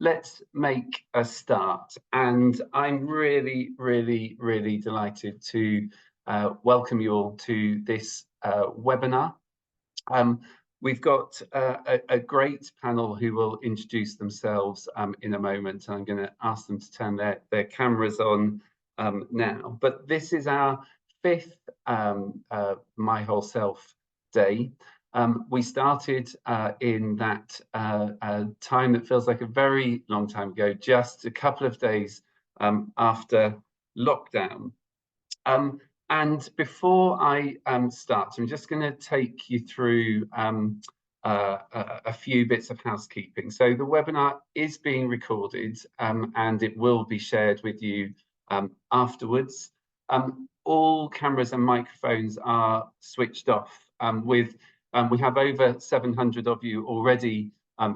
let's make a start. And I'm really, really, really delighted to welcome you all to this webinar. We've got a great panel who will introduce themselves in a moment. I'm going to ask them to turn their cameras on now. But this is our fifth My Whole Self Day. We started in that time that feels like a very long time ago, just a couple of days after lockdown. And before I start, I'm just going to take you through a few bits of housekeeping. So the webinar is being recorded and it will be shared with you afterwards. All cameras and microphones are switched off. We have over 700 of you already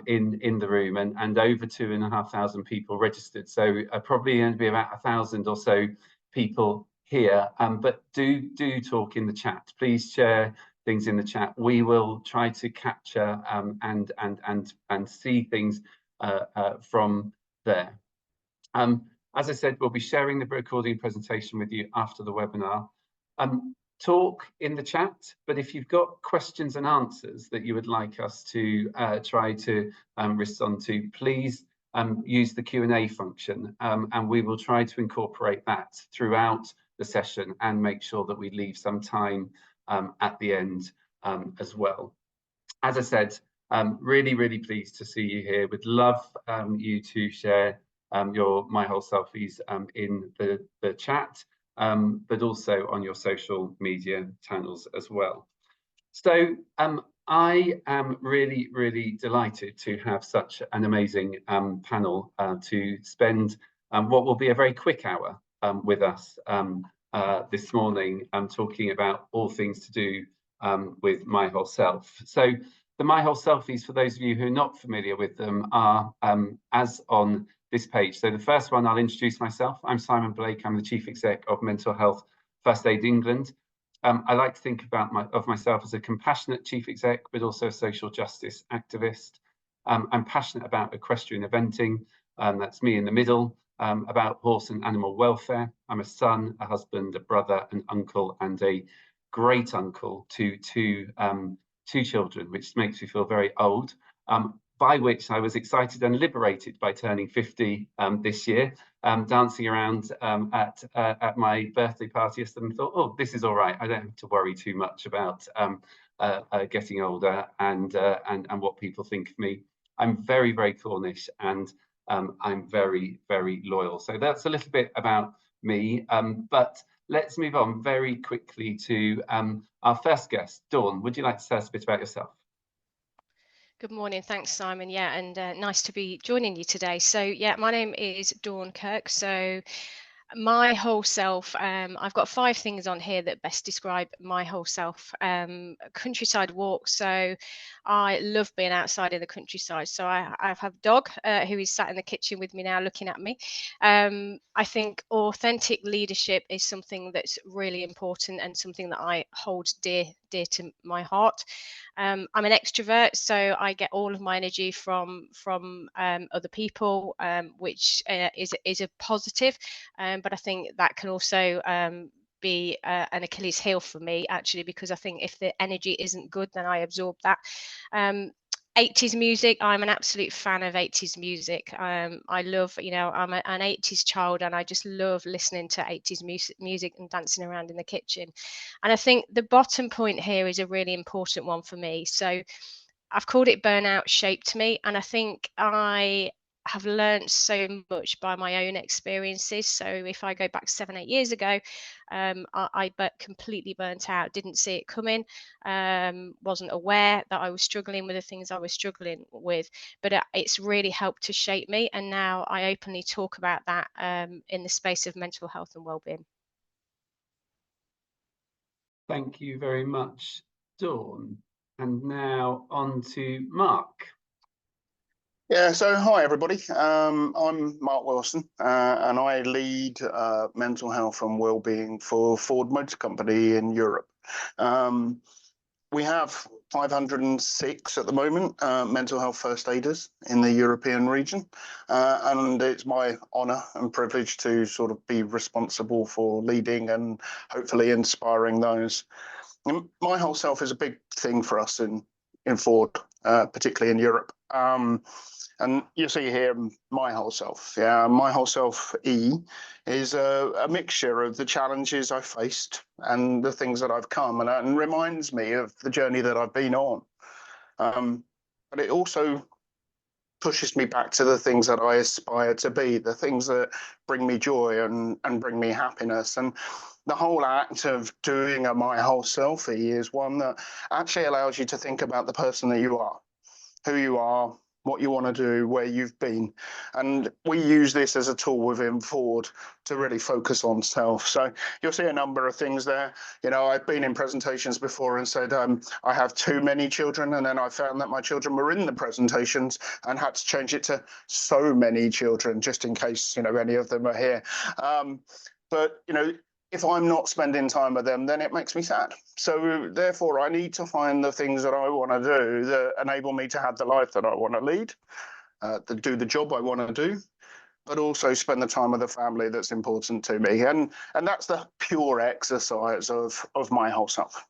in the room and over 2,500 people registered. So probably going to be about 1,000 or so people here, but do talk in the chat. Please share things in the chat. We will try to capture and see things from there. As I said, we'll be sharing the recording presentation with you after the webinar. Talk in the chat, but if you've got questions and answers that you would like us to try to respond to, please use the Q&A function, and we will try to incorporate that throughout the session and make sure that we leave some time at the end as well. As I said, really, really pleased to see you here. Would love you to share your My Whole Selfies in the chat, but also on your social media channels as well. So I am really, really delighted to have such an amazing panel to spend what will be a very quick hour with us this morning, talking about all things to do with My Whole Self. So the My Whole Selfies, for those of you who are not familiar with them, are as on this page. So the first one, I'll introduce myself. I'm Simon Blake. I'm the Chief Exec of Mental Health First Aid England. I like to think of myself as a compassionate chief exec, but also a social justice activist. I'm passionate about equestrian eventing. That's me in the middle. About horse and animal welfare. I'm a son, a husband, a brother, an uncle, and a great uncle to two children, which makes me feel very old. By which I was excited and liberated by turning 50 this year, dancing around at my birthday party yesterday, and thought, oh, this is all right. I don't have to worry too much about getting older and what people think of me. I'm very, very Cornish, and I'm very, very loyal. So that's a little bit about me, but let's move on very quickly to our first guest. Dawn, would you like to tell us a bit about yourself? Good morning. Thanks, Simon. Yeah, and nice to be joining you today. So yeah, my name is Dawn Kirk. So my whole self, I've got 5 things on here that best describe my whole self. Countryside walk. So I love being outside in the countryside. So I have a dog who is sat in the kitchen with me now looking at me. I think authentic leadership is something that's really important and something that I hold dear to my heart. I'm an extrovert, so I get all of my energy from other people, which is a positive. But I think that can also be an Achilles heel for me, actually, because I think if the energy isn't good, then I absorb that. 80s music, I'm an absolute fan of 80s music. I love, I'm an 80s child, and I just love listening to 80s music and dancing around in the kitchen. And I think the bottom point here is a really important one for me. So I've called it Burnout Shaped Me, and I think I have learned so much by my own experiences. So if I go back 7-8 years ago, I completely burnt out, didn't see it coming, wasn't aware that I was struggling with the things I was struggling with, but it's really helped to shape me. And now I openly talk about that in the space of mental health and wellbeing. Thank you very much, Dawn. And now on to Mark. Yeah, so hi everybody. I'm Mark Wilson, and I lead mental health and wellbeing for Ford Motor Company in Europe. We have 506 at the moment mental health first aiders in the European region, and it's my honour and privilege to sort of be responsible for leading and hopefully inspiring those. And my whole self is a big thing for us in Ford, particularly in Europe. And you see here my whole self. Yeah, my whole self E is a mixture of the challenges I faced and the things that I've come, and reminds me of the journey that I've been on. But it also pushes me back to the things that I aspire to be, the things that bring me joy and bring me happiness. And the whole act of doing a my whole selfie is one that actually allows you to think about the person that you are, who you are, what you want to do, where you've been. And we use this as a tool within Ford to really focus on self. So you'll see a number of things there. You know, I've been in presentations before and said, I have too many children. And then I found that my children were in the presentations and had to change it to so many children, just in case, you know, any of them are here. But, you know, if I'm not spending time with them, then it makes me sad. So therefore, I need to find the things that I want to do that enable me to have the life that I want to lead, to do the job I want to do, but also spend the time with the family that's important to me. And that's the pure exercise of my whole self.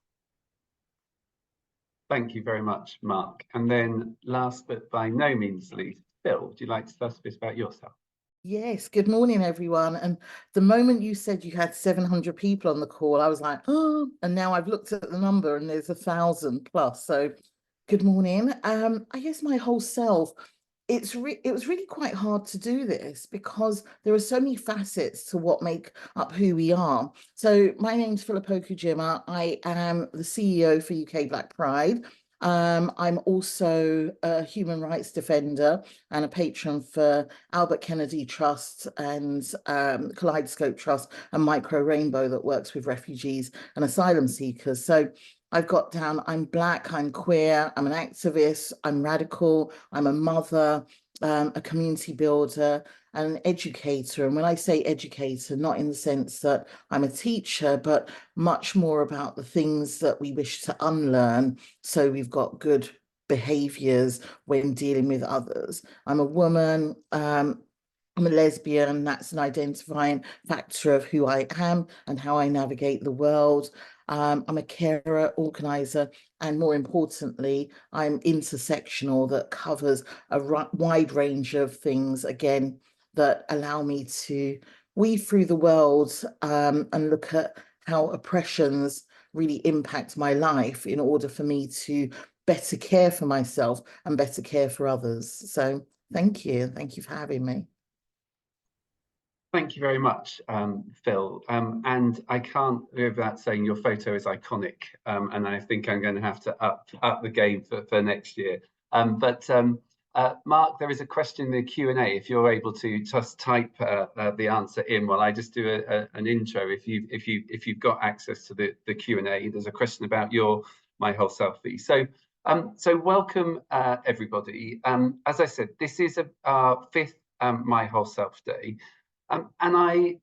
Thank you very much, Mark. And then last but by no means least, Phil, would you like to tell us a bit about yourself? Yes, good morning, everyone. And the moment you said you had 700 people on the call, I was like, oh, and now I've looked at the number and there's 1,000 plus. So good morning. I guess my whole self, it was really quite hard to do this because there are so many facets to what make up who we are. So my name's Philippa Okujima. I am the CEO for UK Black Pride. I'm also a human rights defender and a patron for Albert Kennedy Trust and Kaleidoscope Trust and Micro Rainbow that works with refugees and asylum seekers. So I've got down, I'm Black, I'm queer, I'm an activist, I'm radical, I'm a mother, a community builder, and an educator. And when I say educator, not in the sense that I'm a teacher, but much more about the things that we wish to unlearn. So we've got good behaviors when dealing with others. I'm a woman, I'm a lesbian. That's an identifying factor of who I am and how I navigate the world. I'm a carer, organizer, and more importantly, I'm intersectional, that covers a wide range of things, again, that allow me to weave through the world and look at how oppressions really impact my life in order for me to better care for myself and better care for others. So thank you. Thank you for having me. Thank you very much, Phil. And I can't live without saying your photo is iconic, and I think I'm going to have to up the game for next year. Mark, there is a question in the Q&A. If you're able to just type the answer in while I just do an intro, if you've got access to the Q&A, there's a question about your My Whole Selfie. So welcome everybody. As I said, this is our 5th My Whole Self Day. And I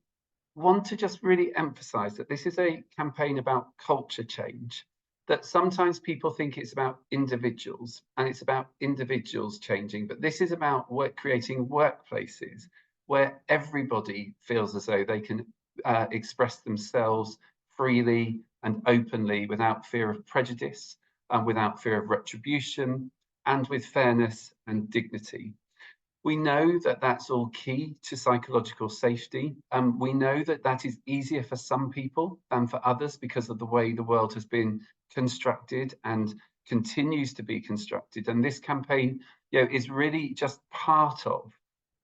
want to just really emphasize that this is a campaign about culture change, that sometimes people think it's about individuals and it's about individuals changing, but this is about creating workplaces where everybody feels as though they can express themselves freely and openly without fear of prejudice and without fear of retribution and with fairness and dignity. We know that that's all key to psychological safety. We know that that is easier for some people than for others because of the way the world has been constructed and continues to be constructed. And this campaign, is really just part of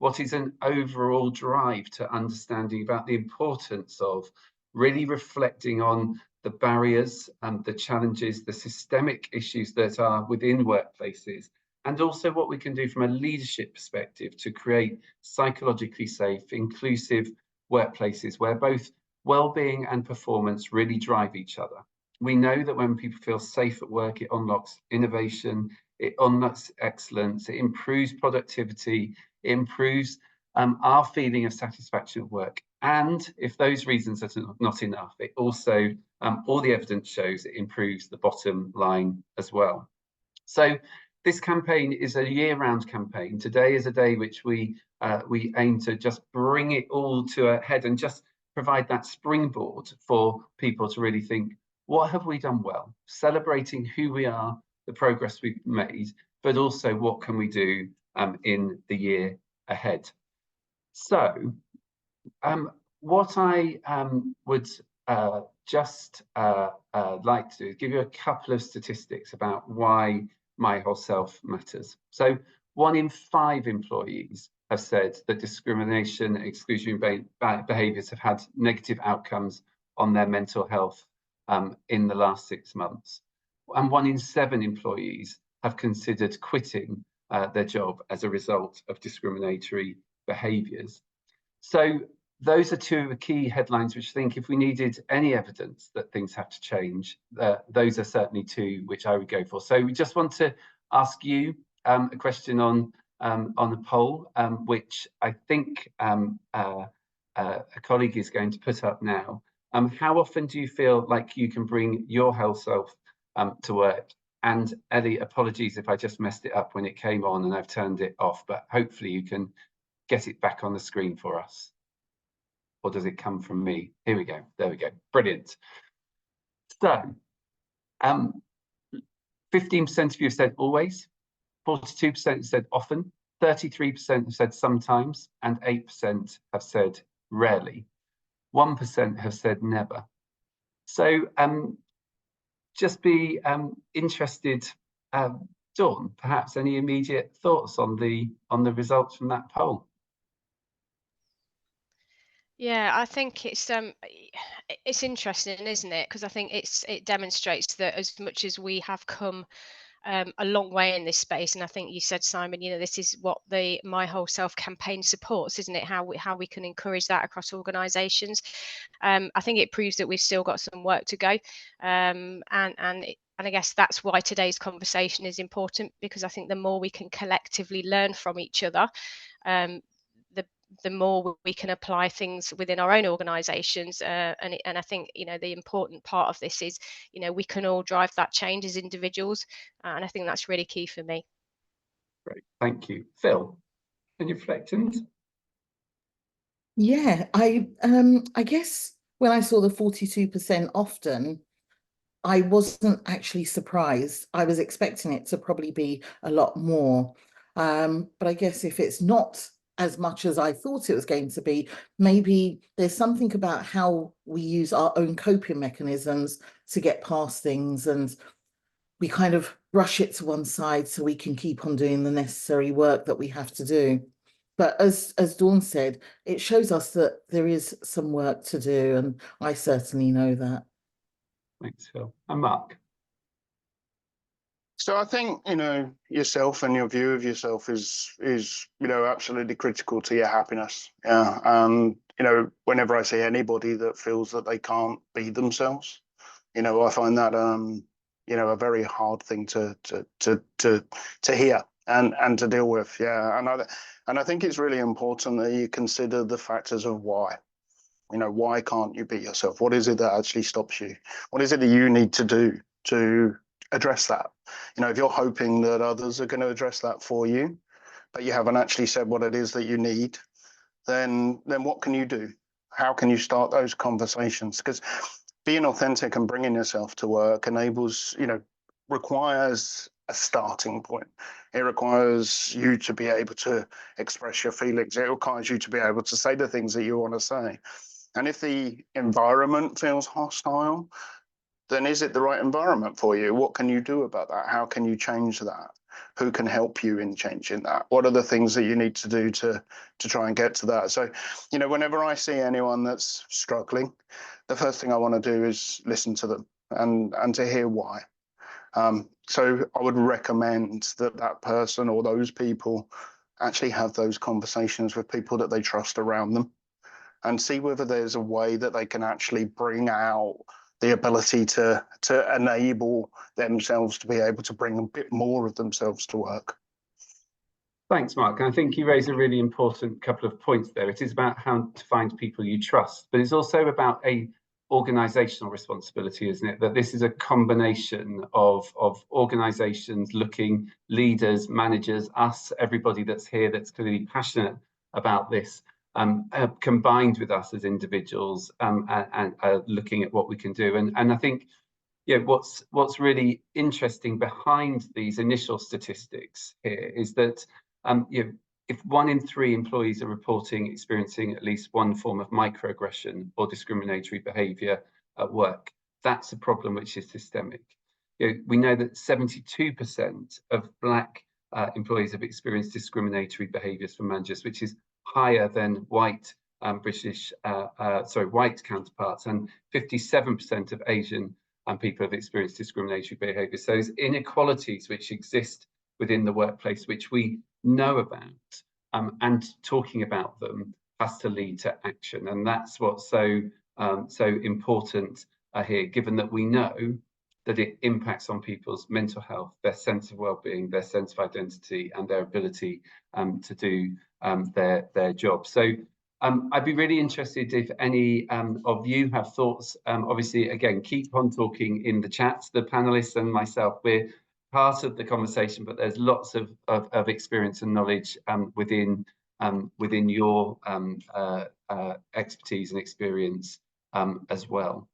what is an overall drive to understanding about the importance of really reflecting on the barriers and the challenges, the systemic issues that are within workplaces, and also what we can do from a leadership perspective to create psychologically safe, inclusive workplaces where both well-being and performance really drive each other. We know that when people feel safe at work, it unlocks innovation, it unlocks excellence, it improves productivity, it improves our feeling of satisfaction at work. And if those reasons are not enough, it also all the evidence shows it improves the bottom line as well. So this campaign is a year-round campaign. Today is a day which we aim to just bring it all to a head and just provide that springboard for people to really think, what have we done well? Celebrating who we are, the progress we've made, but also what can we do in the year ahead. So what I would just like to do is give you a couple of statistics about why My Whole Self matters. So 1 in 5 employees have said that discrimination and exclusionary behaviours have had negative outcomes on their mental health in the last 6 months. And 1 in 7 employees have considered quitting their job as a result of discriminatory behaviours. So those are 2 of the key headlines which I think if we needed any evidence that things have to change, those are certainly 2 which I would go for. So we just want to ask you a question on the poll, which I think a colleague is going to put up now. How often do you feel like you can bring your whole self to work? And Ellie, apologies if I just messed it up when it came on and I've turned it off, but hopefully you can get it back on the screen for us. Or does it come from me? Here we go. There we go. Brilliant. So 15% of you have said always, 42% said often, 33% have said sometimes, and 8% have said rarely. 1% have said never. So just be interested, Dawn, perhaps any immediate thoughts on the results from that poll? Yeah, I think it's interesting, isn't it? Because I think it demonstrates that as much as we have come a long way in this space, and I think you said, Simon, this is what the My Whole Self campaign supports, isn't it? How we can encourage that across organisations. I think it proves that we've still got some work to go, and I guess that's why today's conversation is important, because I think the more we can collectively learn from each other, the more we can apply things within our own organisations, and I think the important part of this is we can all drive that change as individuals, and I think that's really key for me. Great, thank you. Phil, any reflections? Yeah, I guess when I saw the 42% often, I wasn't actually surprised. I was expecting it to probably be a lot more, but I guess if it's not as much as I thought it was going to be, maybe there's something about how we use our own coping mechanisms to get past things, and we kind of brush it to one side so we can keep on doing the necessary work that we have to do. But as Dawn said, it shows us that there is some work to do, and I certainly know that. Thanks, Phil. And Mark? So I think, yourself and your view of yourself is absolutely critical to your happiness. Yeah. And, whenever I see anybody that feels that they can't be themselves, I find that, a very hard thing to hear and to deal with. Yeah. And I think it's really important that you consider the factors of why. Why can't you be yourself? What is it that actually stops you? What is it that you need to do to address that? If you're hoping that others are going to address that for you, but you haven't actually said what it is that you need, then what can you do? How can you start those conversations? Because being authentic and bringing yourself to work requires a starting point. It requires you to be able to express your feelings. It requires you to be able to say the things that you want to say. And if the environment feels hostile, then is it the right environment for you? What can you do about that? How can you change that? Who can help you in changing that? What are the things that you need to do to try and get to that? So, whenever I see anyone that's struggling, the first thing I want to do is listen to them and to hear why. So I would recommend that person or those people actually have those conversations with people that they trust around them, and see whether there's a way that they can actually bring out the ability to enable themselves to be able to bring a bit more of themselves to work. Thanks, Mark. And I think you raise a really important couple of points there. It is about how to find people you trust, but it's also about a organizational responsibility, isn't it? That this is a combination of organizations looking, leaders, managers, us, everybody that's here that's clearly passionate about this, combined with us as individuals, and looking at what we can do. And I think, yeah, what's really interesting behind these initial statistics here is that if 1 in 3 employees are reporting experiencing at least one form of microaggression or discriminatory behaviour at work, that's a problem which is systemic. We know that 72% of Black employees have experienced discriminatory behaviours from managers, which is higher than white white counterparts, and 57% of Asian people have experienced discriminatory behaviour. So there's inequalities which exist within the workplace, which we know about, and talking about them has to lead to action. And that's what's so important here, given that we know that it impacts on people's mental health, their sense of well-being, their sense of identity, and their ability to do their job. So I'd be really interested if any of you have thoughts. Obviously, again, keep on talking in the chat. The panelists and myself, we're part of the conversation, but there's lots of experience and knowledge within your expertise and experience as well.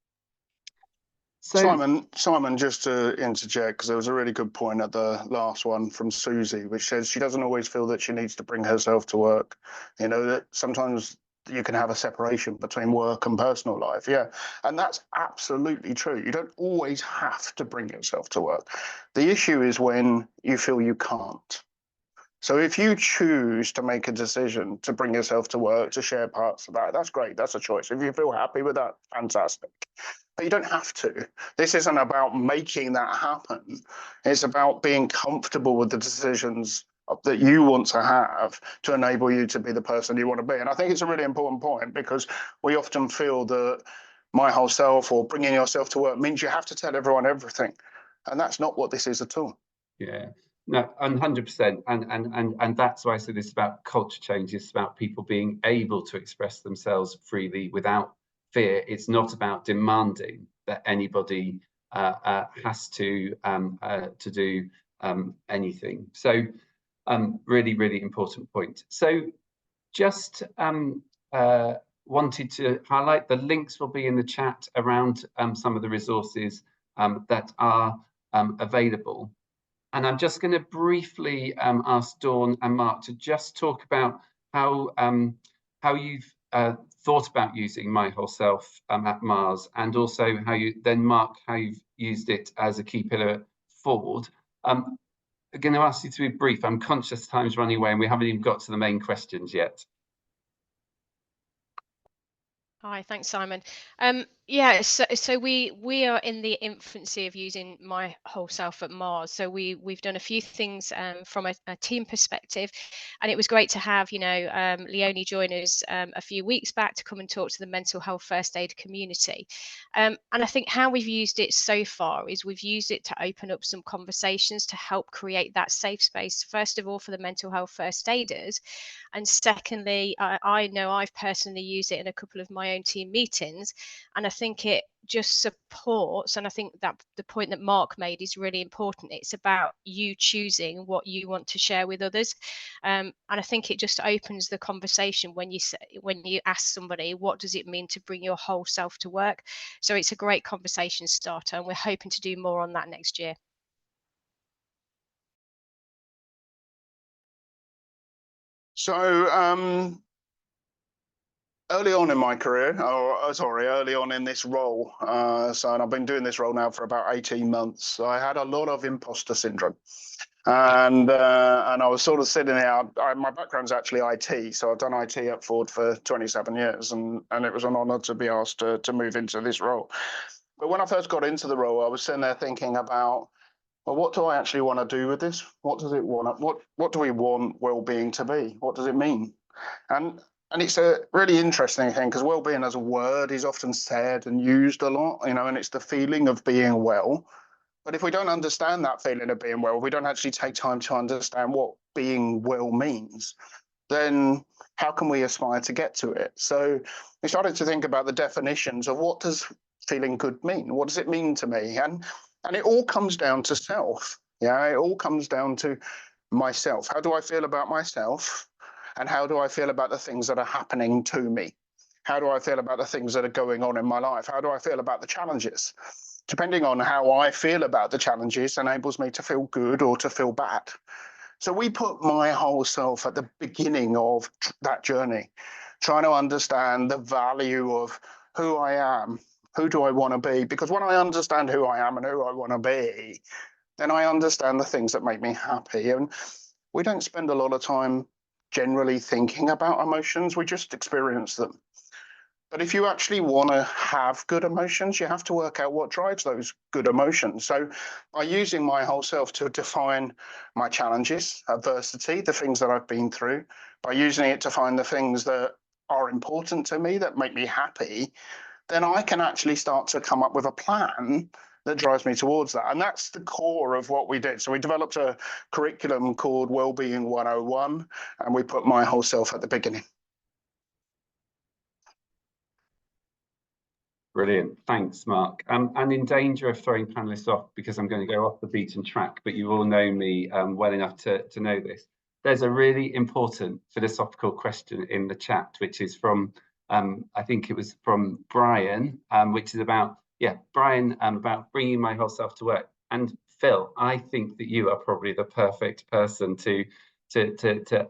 So, Simon, just to interject, because there was a really good point at the last one from Susie, which says she doesn't always feel that she needs to bring herself to work. You know, that sometimes you can have a separation between work and personal life. Yeah, and that's absolutely true. You don't always have to bring yourself to work. The issue is when you feel you can't. So if you choose to make a decision to bring yourself to work, to share parts of that, that's great. That's a choice. If you feel happy with that, fantastic. But you don't have to. This isn't about making that happen. It's about being comfortable with the decisions that you want to have to enable you to be the person you want to be. And I think it's a really important point, because we often feel that my whole self or bringing yourself to work means you have to tell everyone everything. And that's not what this is at all. Yeah. No, 100%, and that's why I said this about culture change. It's about people being able to express themselves freely without fear. It's not about demanding that anybody has to do anything. So, really, really important point. So, just wanted to highlight the links will be in the chat around some of the resources that are available. And I'm just going to briefly ask Dawn and Mark to just talk about how you've thought about using My Whole Self at Mars, and also how you've used it as a key pillar forward. I'm going to ask you to be brief. I'm conscious time's running away and we haven't even got to the main questions yet. Hi, thanks, Simon. Yeah, so we are in the infancy of using My Whole Self at Mars. So we've done a few things from a team perspective, and it was great to have Leonie join us a few weeks back to come and talk to the mental health first aid community. And I think how we've used it so far is we've used it to open up some conversations to help create that safe space, first of all, for the mental health first aiders. And secondly, I know I've personally used it in a couple of my own team meetings, and I think it just supports, and I think that the point that Mark made is really important. It's about you choosing what you want to share with others, and I think it just opens the conversation when you ask somebody, what does it mean to bring your whole self to work? So it's a great conversation starter, and we're hoping to do more on that next year. So early on in my career, early on in this role, and I've been doing this role now for about 18 months, I had a lot of imposter syndrome. And I was sort of sitting there, my background's actually IT, so I've done IT at Ford for 27 years, and it was an honour to be asked to move into this role. But when I first got into the role, I was sitting there thinking about, well, what do I actually want to do with this? What does it want? What do we want well-being to be? What does it mean? And it's a really interesting thing, because well-being as a word is often said and used a lot, and it's the feeling of being well. But if we don't understand that feeling of being well, if we don't actually take time to understand what being well means, then how can we aspire to get to it? So we started to think about the definitions of what does feeling good mean? What does it mean to me? And it all comes down to self. Yeah, it all comes down to myself. How do I feel about myself? And how do I feel about the things that are happening to me? How do I feel about the things that are going on in my life? How do I feel about the challenges? Depending on how I feel about the challenges enables me to feel good or to feel bad. So we put my whole self at the beginning of that journey, trying to understand the value of who I am, who do I want to be? Because when I understand who I am and who I want to be, then I understand the things that make me happy. And we don't spend a lot of time generally thinking about emotions, we just experience them. But if you actually want to have good emotions, you have to work out what drives those good emotions. So by using my whole self to define my challenges, adversity, the things that I've been through, by using it to find the things that are important to me, that make me happy, then I can actually start to come up with a plan that drives me towards that. And that's the core of what we did. So we developed a curriculum called Wellbeing 101, and we put my whole self at the beginning. Brilliant. Thanks, Mark. I'm in danger of throwing panelists off because I'm going to go off the beaten track, but you all know me well enough to know this. There's a really important philosophical question in the chat, which is from, I think it was from Brian, which is about, Brian, about bringing my whole self to work. And Phil, I think that you are probably the perfect person to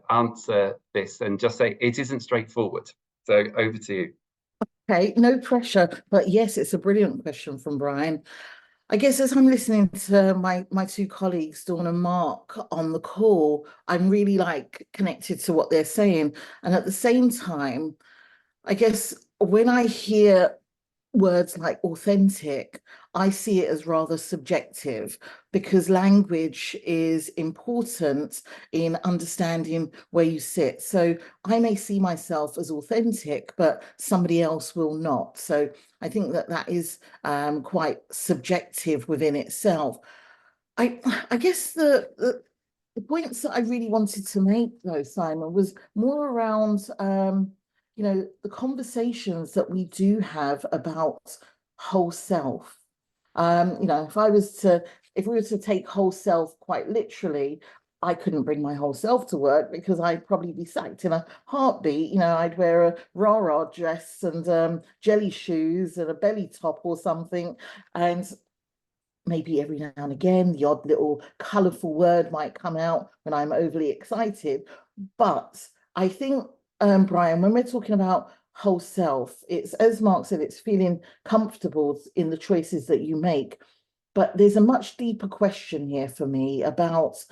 answer this and just say it isn't straightforward. So over to you. Okay, no pressure, but yes, it's a brilliant question from Brian. I guess as I'm listening to my two colleagues, Dawn and Mark, on the call, I'm really connected to what they're saying. And at the same time, I guess when I hear words like authentic, I see it as rather subjective, because language is important in understanding where you sit. So I may see myself as authentic, but somebody else will not. So I think that is quite subjective within itself. I guess the points that I really wanted to make, though, Simon, was more around the conversations that we do have about whole self. If we were to take whole self quite literally, I couldn't bring my whole self to work because I'd probably be sacked in a heartbeat. I'd wear a rah-rah dress and jelly shoes and a belly top or something, and maybe every now and again the odd little colourful word might come out when I'm overly excited. But I think, Brian, when we're talking about whole self, it's, as Mark said, it's feeling comfortable in the choices that you make. But there's a much deeper question here for me about,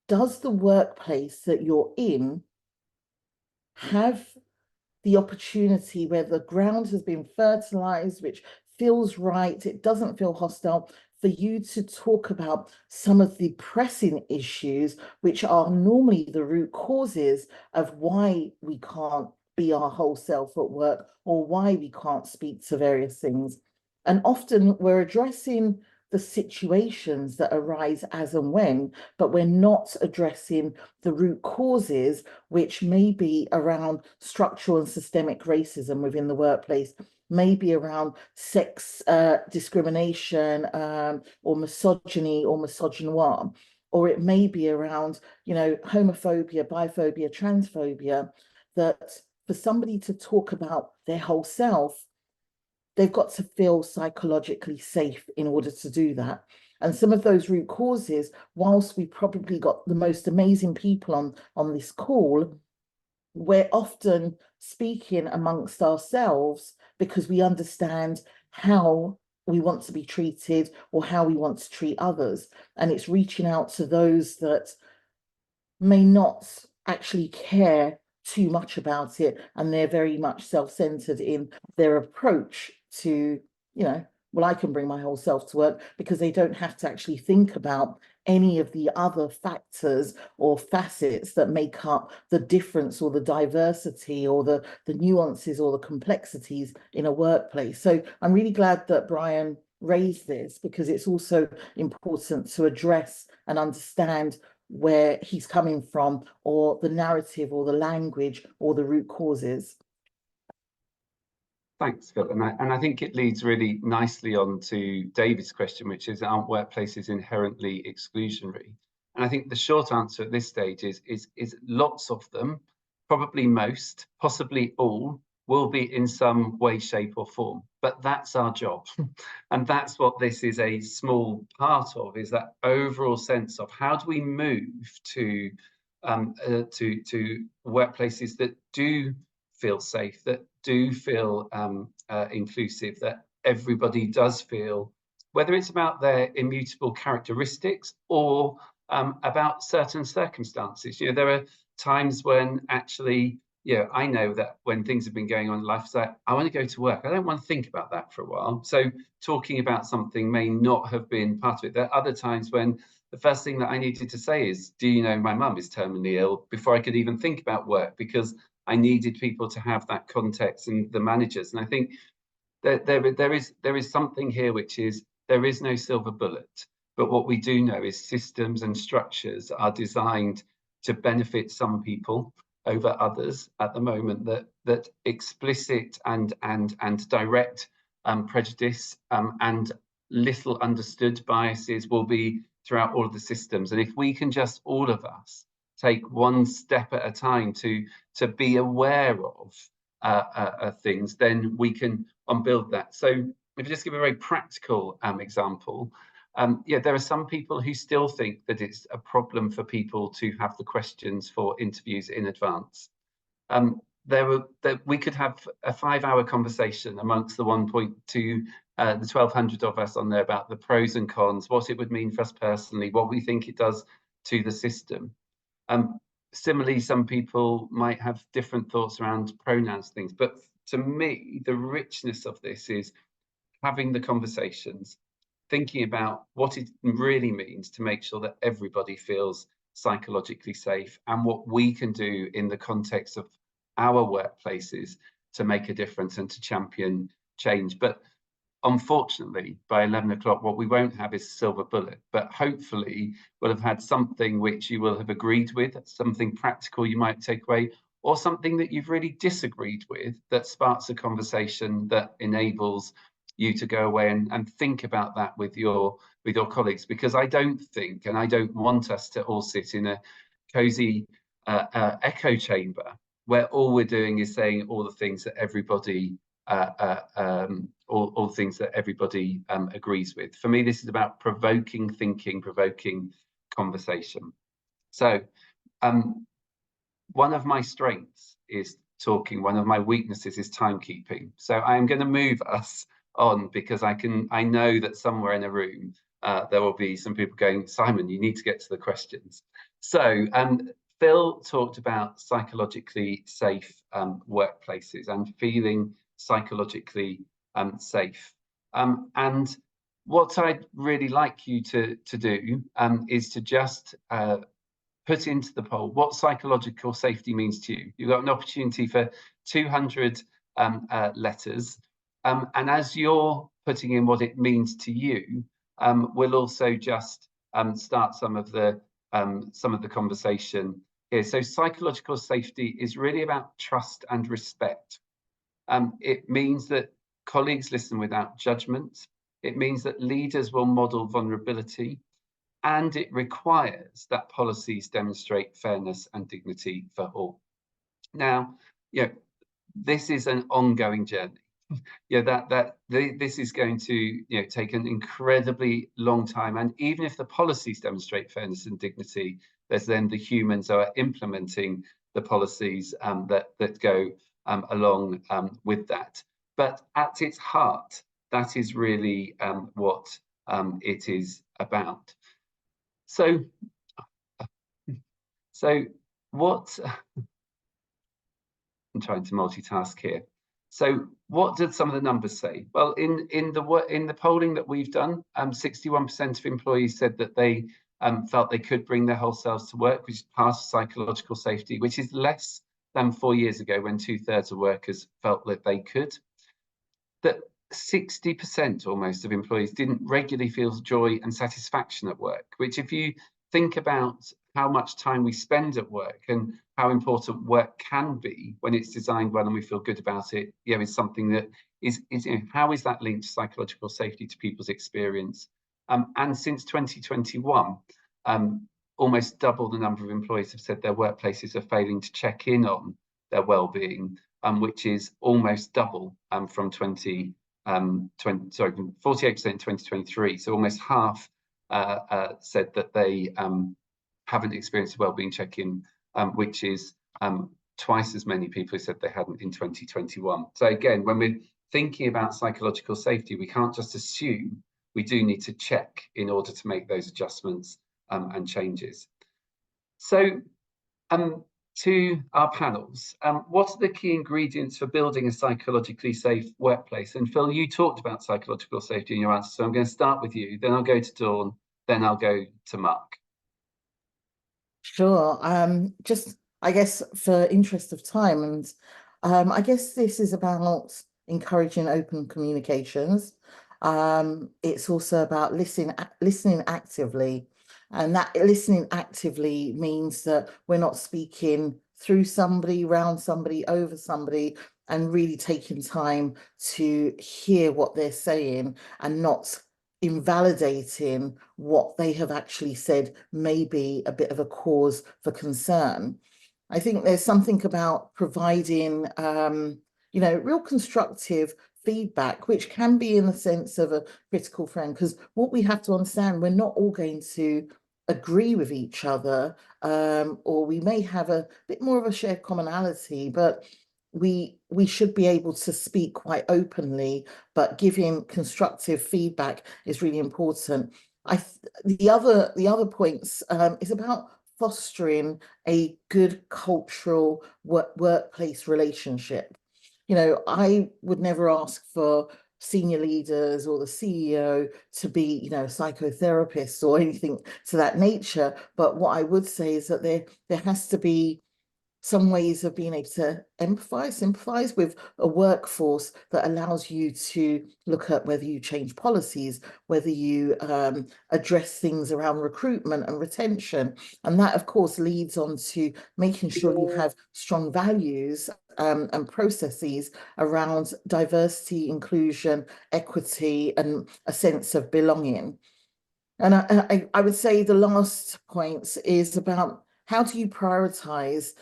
does the workplace that you're in have the opportunity where the ground has been fertilized, which feels right, it doesn't feel hostile, for you to talk about some of the pressing issues, which are normally the root causes of why we can't be our whole self at work, or why we can't speak to various things. And often we're addressing the situations that arise as and when, but we're not addressing the root causes, which may be around structural and systemic racism within the workplace, maybe around sex discrimination or misogyny or misogynoir, or it may be around, homophobia, biphobia, transphobia, that for somebody to talk about their whole self, they've got to feel psychologically safe in order to do that. And some of those root causes, whilst we probably got the most amazing people on this call, we're often speaking amongst ourselves because we understand how we want to be treated or how we want to treat others. And it's reaching out to those that may not actually care too much about it, and they're very much self-centered in their approach to, well, I can bring my whole self to work, because they don't have to actually think about any of the other factors or facets that make up the difference or the diversity or the nuances or the complexities in a workplace. So I'm really glad that Brian raised this, because it's also important to address and understand where he's coming from, or the narrative or the language or the root causes. Thanks, Phil. And I think it leads really nicely on to David's question, which is, aren't workplaces inherently exclusionary? And I think the short answer at this stage is lots of them, probably most, possibly all, will be in some way, shape or form. But that's our job. And that's what this is a small part of, is that overall sense of how do we move to workplaces that do feel safe, that do feel inclusive, that everybody does feel, whether it's about their immutable characteristics or about certain circumstances. You know, there are times when actually, you know, I know that when things have been going on in life, it's like, I want to go to work. I don't want to think about that for a while. So talking about something may not have been part of it. There are other times when the first thing that I needed to say is, do you know my mum is terminally ill, before I could even think about work, because I needed people to have that context and the managers. And I think that there is something here, which is there is no silver bullet. But what we do know is systems and structures are designed to benefit some people over others at the moment, that explicit and direct prejudice and little understood biases will be throughout all of the systems. And if we can just, all of us, take one step at a time to be aware of things, then we can unbuild that. So if you just give a very practical example, yeah, there are some people who still think that it's a problem for people to have the questions for interviews in advance. We could have a 5-hour conversation amongst the 1.2, the 1,200 of us on there about the pros and cons, what it would mean for us personally, what we think it does to the system. Similarly, some people might have different thoughts around pronouns things, but to me, the richness of this is having the conversations, thinking about what it really means to make sure that everybody feels psychologically safe, and what we can do in the context of our workplaces to make a difference and to champion change. But unfortunately, by 11 o'clock, what we won't have is a silver bullet, but hopefully we'll have had something which you will have agreed with, something practical you might take away, or something that you've really disagreed with that sparks a conversation that enables you to go away and think about that with your colleagues. Because I don't think, and I don't want us to all sit in a cozy echo chamber where all we're doing is saying all the things that everybody all things that everybody agrees with. For me, this is about provoking thinking, provoking conversation. So one of my strengths is talking, one of my weaknesses is timekeeping. So I am going to move us on, because I know that somewhere in a room there will be some people going, Simon, you need to get to the questions. So Phil talked about psychologically safe workplaces and feeling psychologically safe. And what I'd really like you to do is to just put into the poll what psychological safety means to you. You've got an opportunity for 200 letters. And as you're putting in what it means to you, we'll also just start some of the conversation here. So psychological safety is really about trust and respect. It means that colleagues listen without judgment. It means that leaders will model vulnerability, and it requires that policies demonstrate fairness and dignity for all. Now, you know, this is an ongoing journey. This is going to take an incredibly long time, and even if the policies demonstrate fairness and dignity, there's then the humans who are implementing the policies that go along with that. But at its heart, that is really what it is about. So what I'm trying to multitask here. So what did some of the numbers say? Well, in the polling that we've done, 61% of employees said that they felt they could bring their whole selves to work, which is part of psychological safety, which is less than 4 years ago when 2/3 of workers felt that they could. That 60% almost of employees didn't regularly feel joy and satisfaction at work, which if you think about how much time we spend at work and how important work can be when it's designed well and we feel good about it, is something that is how is that linked to psychological safety, to people's experience? And since 2021, almost double the number of employees have said their workplaces are failing to check in on their well-being, which is almost double from 48% in 2023. So almost half said that they haven't experienced a well-being check-in, which is twice as many people who said they hadn't in 2021. So again, when we're thinking about psychological safety, we can't just assume, we do need to check in order to make those adjustments and changes. So to our panels, what are the key ingredients for building a psychologically safe workplace? And Phil, you talked about psychological safety in your answer, so I'm going to start with you, then I'll go to Dawn, then I'll go to Mark. Sure. Just, I guess, for interest of time, and I guess this is about encouraging open communications. It's also about listening actively, and that listening actively means that we're not speaking through somebody, around somebody, over somebody, and really taking time to hear what they're saying and not invalidating what they have actually said may be a bit of a cause for concern. I think there's something about providing, real constructive feedback, which can be in the sense of a critical friend, because what we have to understand, we're not all going to agree with each other, or we may have a bit more of a shared commonality, but we should be able to speak quite openly, but giving constructive feedback is really important. The other points is about fostering a good cultural workplace relationship. I would never ask for senior leaders or the CEO to be, a psychotherapist or anything to that nature. But what I would say is that there has to be some ways of being able to sympathize with a workforce that allows you to look at whether you change policies, whether you address things around recruitment and retention. And that, of course, leads on to making sure you have strong values and processes around diversity, inclusion, equity, and a sense of belonging. And I would say the last point is about how do you prioritize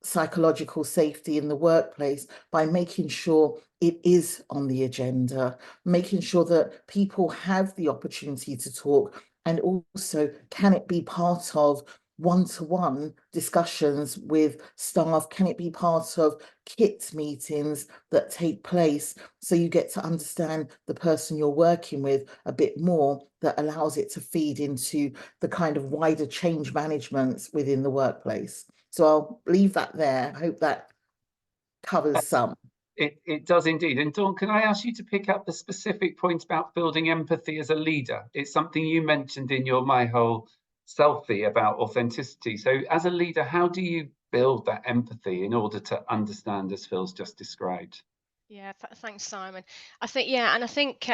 psychological safety in the workplace by making sure it is on the agenda, making sure that people have the opportunity to talk, and also can it be part of one-to-one discussions with staff? Can it be part of kit meetings that take place so you get to understand the person you're working with a bit more, that allows it to feed into the kind of wider change management within the workplace? So I'll leave that there. I hope that covers some. It does indeed. And Dawn, can I ask you to pick up the specific point about building empathy as a leader? It's something you mentioned in your My Whole Selfie about authenticity. So as a leader, how do you build that empathy in order to understand, as Phil's just described? Yeah, thanks, Simon. I think, and I think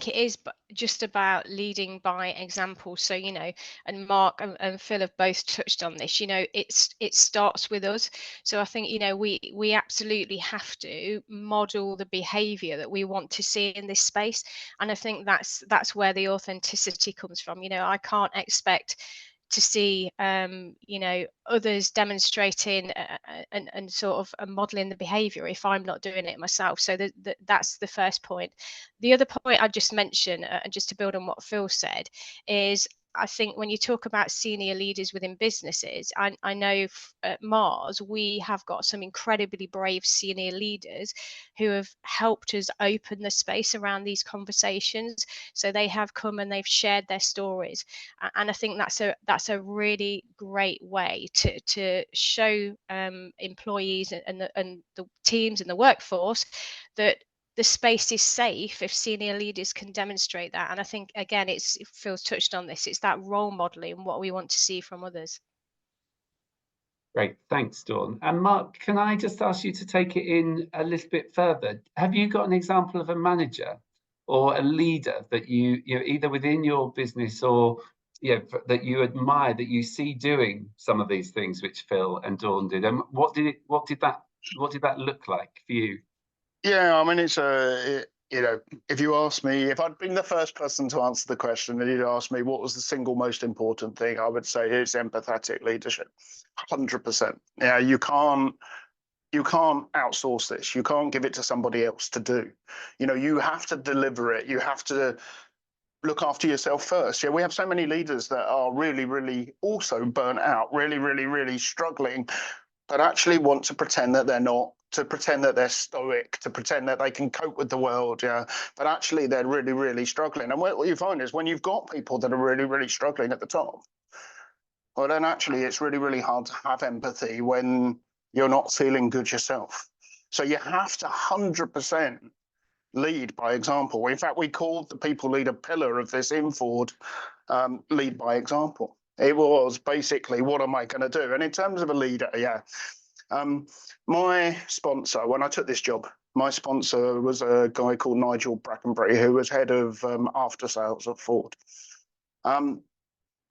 it is just about leading by example. So, and Mark and Phil have both touched on this. It starts with us. So I think, we absolutely have to model the behaviour that we want to see in this space, and I think that's where the authenticity comes from. I can't expect to see others demonstrating and sort of modeling the behavior if I'm not doing it myself. So that's the first point. The other point I just mentioned, and just to build on what Phil said, is I think when you talk about senior leaders within businesses, I know at Mars we have got some incredibly brave senior leaders who have helped us open the space around these conversations. So they have come and they've shared their stories, and I think that's a really great way to show employees and the teams and the workforce that the space is safe if senior leaders can demonstrate that. And I think, again, it Phil's touched on this, it's that role modeling and what we want to see from others. Great, thanks, Dawn. And Mark, can I just ask you to take it in a little bit further? Have you got an example of a manager or a leader that you either within your business or that you admire, that you see doing some of these things which Phil and Dawn did, and what did that look like for you? Yeah, I mean, it's you know, if you ask me, if I'd been the first person to answer the question and you'd ask me what was the single most important thing, I would say it's empathetic leadership, 100%. Yeah, you can't outsource this. You can't give it to somebody else to do. You know, you have to deliver it. You have to look after yourself first. Yeah, we have so many leaders that are really, really also burnt out, really, really, really struggling, but actually want to pretend that they're not, to pretend that they're stoic, to pretend that they can cope with the world, yeah, but actually they're really, really struggling. And what you find is when you've got people that are really, really struggling at the top, well, then actually it's really, really hard to have empathy when you're not feeling good yourself. So you have to 100% lead by example. In fact, we called the people leader pillar of this in Ford lead by example. It was basically, what am I going to do? And in terms of a leader, yeah, my sponsor, when I took this job, my sponsor was a guy called Nigel Brackenbury, who was head of after sales at Ford. And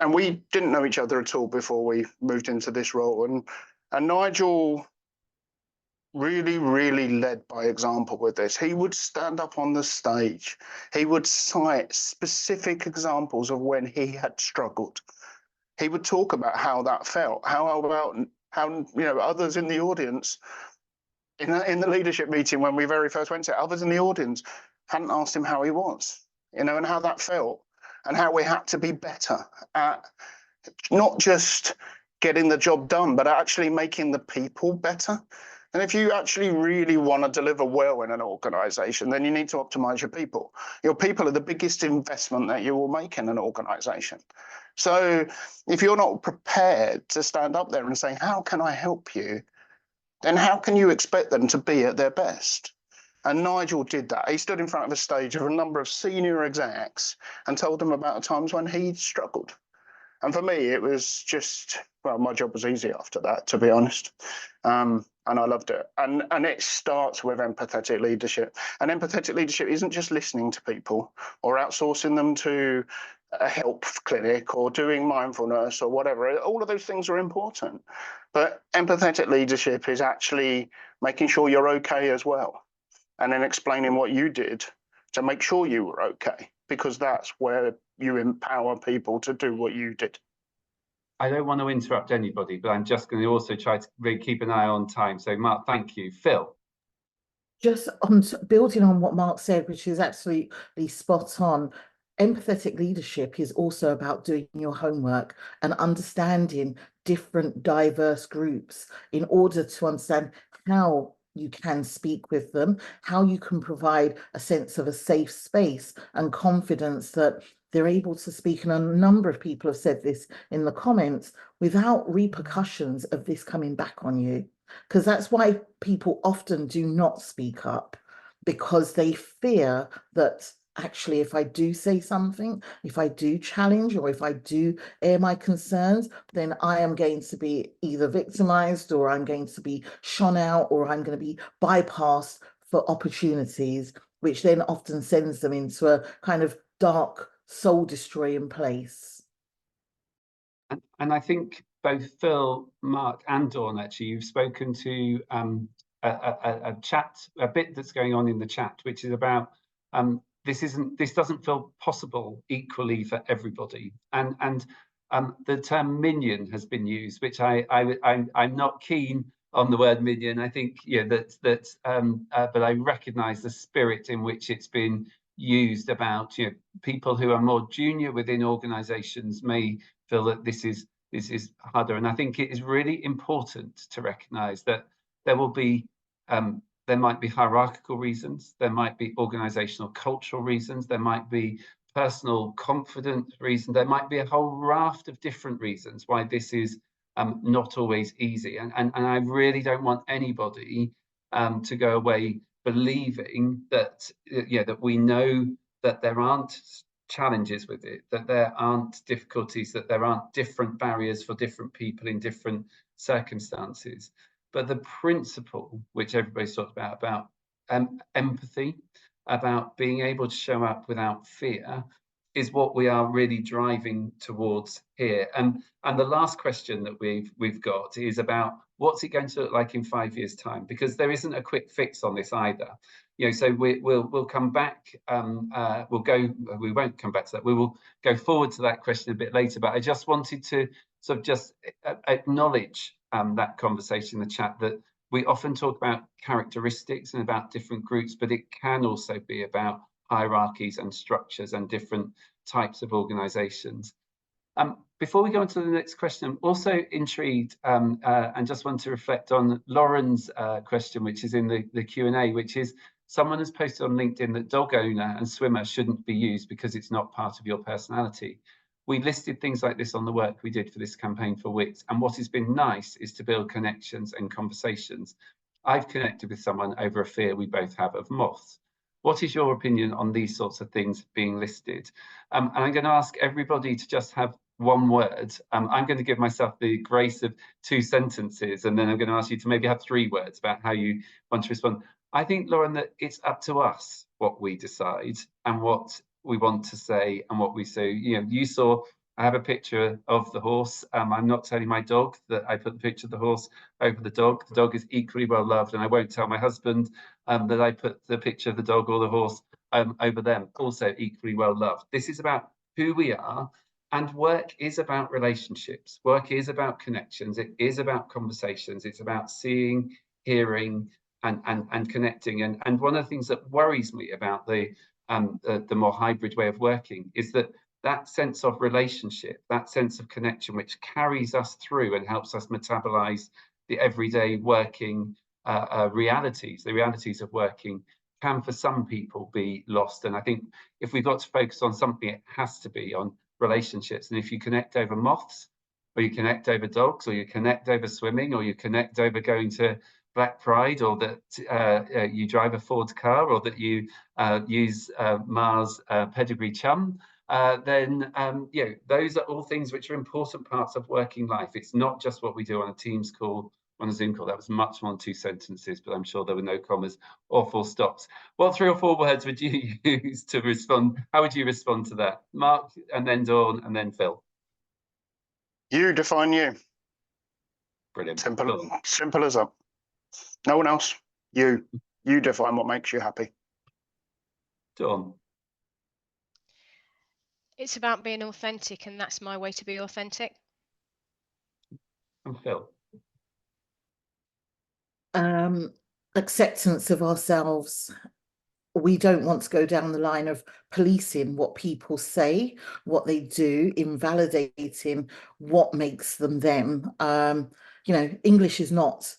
we didn't know each other at all before we moved into this role. And Nigel really, really led by example with this. He would stand up on the stage. He would cite specific examples of when he had struggled. He would talk about how that felt, how others in the audience, in the leadership meeting when we very first went to it, others in the audience hadn't asked him how he was, and how that felt, and how we had to be better at not just getting the job done, but actually making the people better. And if you actually really want to deliver well in an organization, then you need to optimize your people. Your people are the biggest investment that you will make in an organization. So if you're not prepared to stand up there and say, how can I help you? Then how can you expect them to be at their best? And Nigel did that. He stood in front of a stage of a number of senior execs and told them about times when he'd struggled. And for me, it was just, well, my job was easy after that, to be honest. And I loved it. And it starts with empathetic leadership. And empathetic leadership isn't just listening to people or outsourcing them to a help clinic or doing mindfulness or whatever. All of those things are important. But empathetic leadership is actually making sure you're okay as well. And then explaining what you did to make sure you were okay, because that's where you empower people to do what you did. I don't want to interrupt anybody, but I'm just going to also try to really keep an eye on time. So Mark, thank you. Phil. Just on building on what Mark said, which is absolutely spot on. Empathetic leadership is also about doing your homework and understanding different diverse groups in order to understand how you can speak with them, how you can provide a sense of a safe space and confidence that they're able to speak. And a number of people have said this in the comments, without repercussions of this coming back on you. Because that's why people often do not speak up, because they fear that actually, if I do say something, if I do challenge, or if I do air my concerns, then I am going to be either victimized, or I'm going to be shone out, or I'm going to be bypassed for opportunities, which then often sends them into a kind of dark, soul-destroying place. And I think both Phil, Mark, and Dawn, actually, you've spoken to a bit that's going on in the chat, which is about this doesn't feel possible equally for everybody, and the term minion has been used, which I'm not keen on the word minion. I think but I recognise the spirit in which it's been used about people who are more junior within organisations may feel that this is harder, and I think it is really important to recognise that there will be there might be hierarchical reasons, there might be organizational cultural reasons, there might be personal confidence reasons, there might be a whole raft of different reasons why this is not always easy. And I really don't want anybody to go away believing that that we know that there aren't challenges with it, that there aren't difficulties, that there aren't different barriers for different people in different circumstances. But the principle, which everybody's talked about empathy, about being able to show up without fear, is what we are really driving towards here. And the last question that we've got is about what's it going to look like in 5 years' time? Because there isn't a quick fix on this either. You know, so we'll come back. We won't come back to that. We will go forward to that question a bit later. But I just wanted to sort of just acknowledge that conversation in the chat, that we often talk about characteristics and about different groups, but it can also be about hierarchies and structures and different types of organizations. Before we go on to the next question, I'm also intrigued and just want to reflect on Lauren's question, which is in the Q&A, which is someone has posted on LinkedIn that dog owner and swimmer shouldn't be used because it's not part of your personality. We listed things like this on the work we did for this campaign for Wix, and what has been nice is to build connections and conversations. I've connected with someone over a fear we both have of moths. What is your opinion on these sorts of things being listed? And I'm going to ask everybody to just have one word. I'm going to give myself the grace of 2 sentences, and then I'm going to ask you to maybe have 3 words about how you want to respond. I think, Lauren, that it's up to us what we decide and what we want to say and what we say. You know, you saw, I have a picture of the horse. I'm not telling my dog that I put the picture of the horse over the dog. The dog is equally well loved, and I won't tell my husband that I put the picture of the dog or the horse over them, also equally well loved. This is about who we are, and work is about relationships. Work is about connections. It is about conversations. It's about seeing, hearing, and connecting. And one of the things that worries me about the more hybrid way of working is that sense of relationship, that sense of connection, which carries us through and helps us metabolize the everyday working realities, the realities of working, can for some people be lost. And I think if we've got to focus on something, it has to be on relationships. And if you connect over moths, or you connect over dogs, or you connect over swimming, or you connect over going to Black Pride, or that you drive a Ford car, or that you use Mars Pedigree Chum, then you know, those are all things which are important parts of working life. It's not just what we do on a Teams call, on a Zoom call. That was much more than 2 sentences, but I'm sure there were no commas or full stops. What 3 or 4 words would you use to respond? How would you respond to that? Mark, and then Dawn, and then Phil. You define you. Brilliant. Simple as that. No one else. You define what makes you happy. Dawn. It's about being authentic, and that's my way to be authentic. And Phil. Acceptance of ourselves. We don't want to go down the line of policing what people say, what they do, invalidating what makes them them. You know, English is not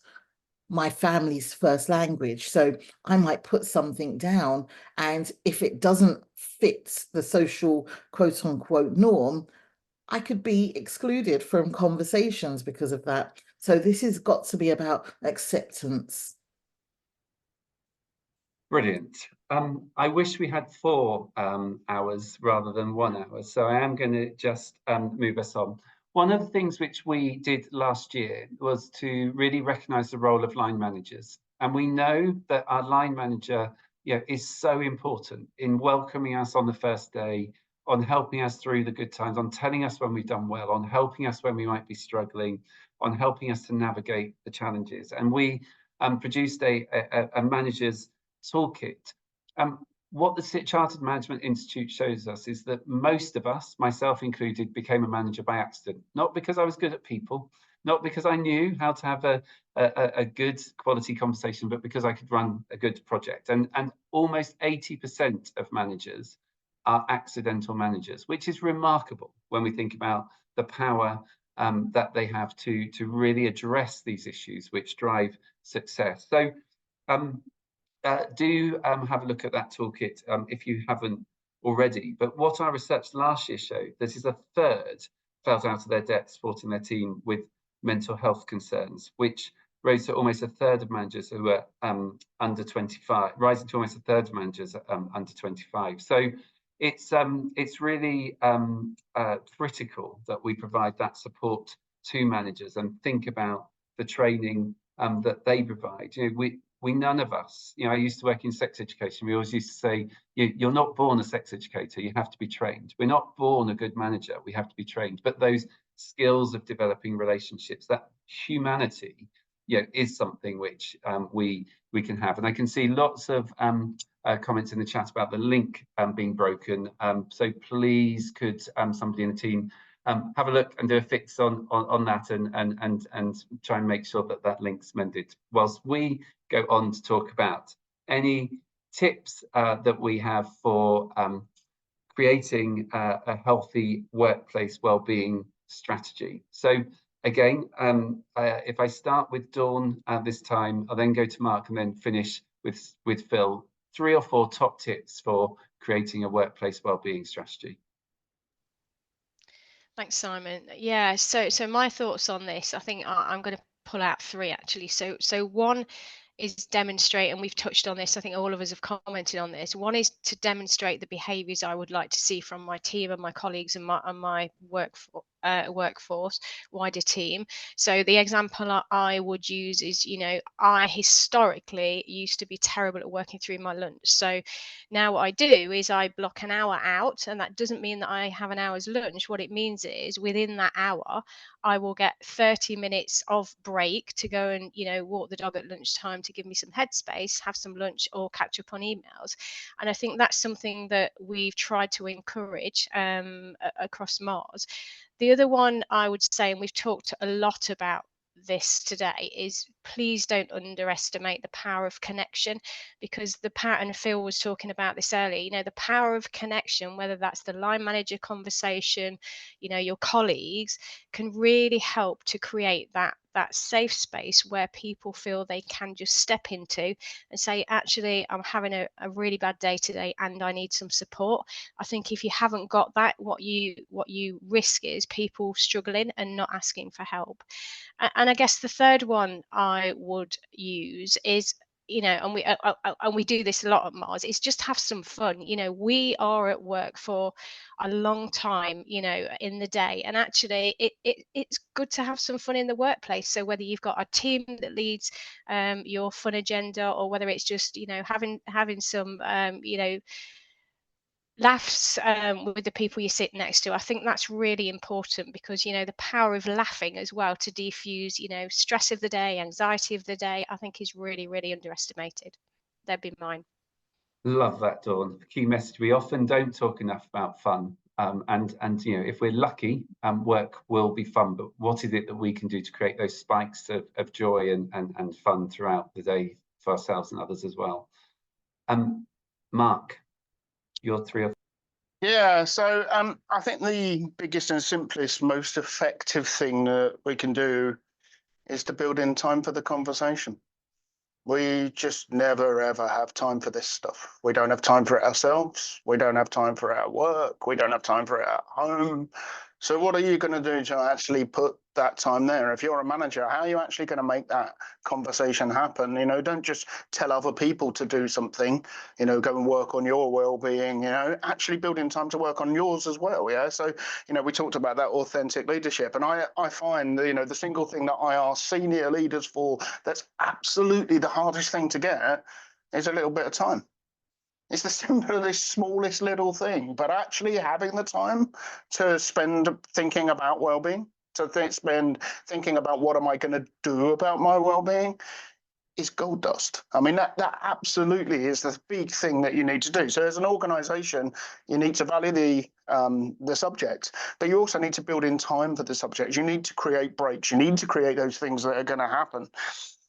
my family's first language, so I might put something down, and if it doesn't fit the social quote unquote norm, I could be excluded from conversations because of that. So this has got to be about acceptance. Brilliant. I wish we had 4 hours rather than 1 hour, so I am going to just move us on. One of the things which we did last year was to really recognise the role of line managers, and we know that our line manager, you know, is so important in welcoming us on the first day, on helping us through the good times, on telling us when we've done well, on helping us when we might be struggling, on helping us to navigate the challenges. And we produced a manager's toolkit. What the Chartered Management Institute shows us is that most of us, myself included, became a manager by accident, not because I was good at people, not because I knew how to have a good quality conversation, but because I could run a good project. And almost 80% of managers are accidental managers, which is remarkable when we think about the power that they have to really address these issues which drive success. So do have a look at that toolkit if you haven't already. But what our research last year showed, this is a third felt out of their depth supporting their team with mental health concerns, which rose to almost a third of managers who were under 25, rising to almost a third of managers under 25. So it's really critical that we provide that support to managers and think about the training that they provide. You know, none of us, I used to work in sex education. We always used to say, you're not born a sex educator, you have to be trained. We're not born a good manager, we have to be trained. But those skills of developing relationships, that humanity, is something which we can have. And I can see lots of comments in the chat about the link being broken. So please, could somebody in the team have a look and do a fix on that, and try and make sure that link's mended. Whilst we go on to talk about any tips that we have for creating a healthy workplace wellbeing strategy. So again, if I start with Dawn this time, I'll then go to Mark and then finish with Phil. 3 or 4 top tips for creating a workplace wellbeing strategy. Thanks, Simon. Yeah, so my thoughts on this, I think I'm going to pull out 3 actually. So one is demonstrate, and we've touched on this, I think all of us have commented on this. One is to demonstrate the behaviours I would like to see from my team and my colleagues and my workforce, wider team. So the example I would use is, I historically used to be terrible at working through my lunch. So now what I do is I block an hour out, and that doesn't mean that I have an hour's lunch. What it means is within that hour, I will get 30 minutes of break to go and, walk the dog at lunchtime to give me some headspace, have some lunch, or catch up on emails. And I think that's something that we've tried to encourage across Mars. The other one I would say, and we've talked a lot about this today, is please don't underestimate the power of connection, because the power, and Phil was talking about this earlier, the power of connection, whether that's the line manager conversation, your colleagues, can really help to create that safe space where people feel they can just step into and say, actually, I'm having a really bad day today and I need some support. I think if you haven't got that, what you risk is people struggling and not asking for help. And I guess the third one I would use is, and we do this a lot at Mars, is just have some fun. We are at work for a long time, in the day, and actually it's good to have some fun in the workplace. So whether you've got a team that leads your fun agenda, or whether it's just having some laughs with the people you sit next to, I think that's really important, because the power of laughing as well to defuse stress of the day, anxiety of the day, I think is really, really underestimated. That'd be mine. Love that, Dawn. Key message: we often don't talk enough about fun, and if we're lucky, work will be fun, but what is it that we can do to create those spikes of joy and fun throughout the day for ourselves and others as well? Mark, your 3 or 4. Yeah, so I think the biggest and simplest, most effective thing that we can do is to build in time for the conversation. We just never, ever have time for this stuff. We don't have time for it ourselves. We don't have time for it at work. We don't have time for it at home. So what are you going to do to actually put that time there? If you're a manager, how are you actually going to make that conversation happen? Don't just tell other people to do something, go and work on your well-being, actually building time to work on yours as well. Yeah. So, we talked about that authentic leadership. And I find, the single thing that I ask senior leaders for that's absolutely the hardest thing to get is a little bit of time. It's the simplest, smallest little thing, but actually having the time to spend thinking about well-being, to spend thinking about what am I going to do about my well-being, is gold dust. I mean, that absolutely is the big thing that you need to do. So as an organization, you need to value the subject, but you also need to build in time for the subject. You need to create breaks. You need to create those things that are going to happen.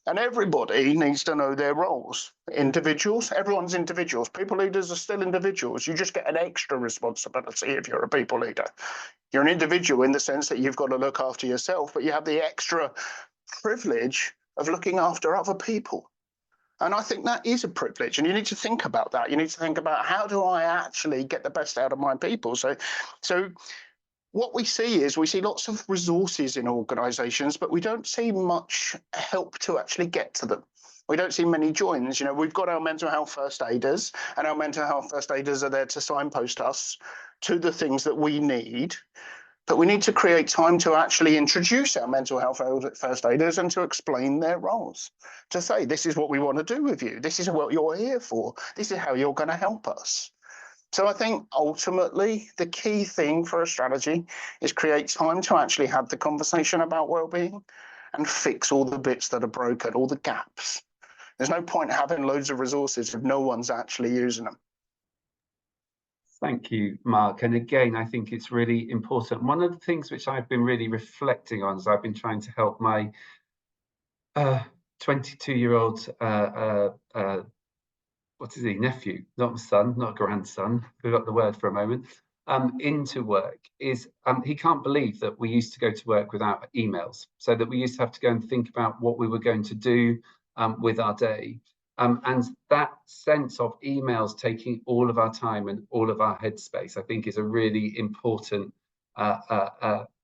And everybody needs to know their roles. Individuals, everyone's individuals. People leaders are still individuals. You just get an extra responsibility if you're a people leader. You're an individual in the sense that you've got to look after yourself, but you have the extra privilege of looking after other people. And I think that is a privilege, and you need to think about that. You need to think about, how do I actually get the best out of my people? So what we see lots of resources in organizations, but we don't see much help to actually get to them. We don't see many joins. We've got our mental health first aiders, and our mental health first aiders are there to signpost us to the things that we need. But we need to create time to actually introduce our mental health first aiders and to explain their roles. To say, this is what we want to do with you. This is what you're here for. This is how you're going to help us. So I think ultimately the key thing for a strategy is create time to actually have the conversation about well-being and fix all the bits that are broken, all the gaps. There's no point having loads of resources if no one's actually using them. Thank you, Mark. And again, I think it's really important. One of the things which I've been really reflecting on as I've been trying to help my 22-year-old, what is he, nephew, not son, not grandson, forgot the word for a moment, into work is he can't believe that we used to go to work without emails, so that we used to have to go and think about what we were going to do with our day. And that sense of emails taking all of our time and all of our headspace, I think, is a really important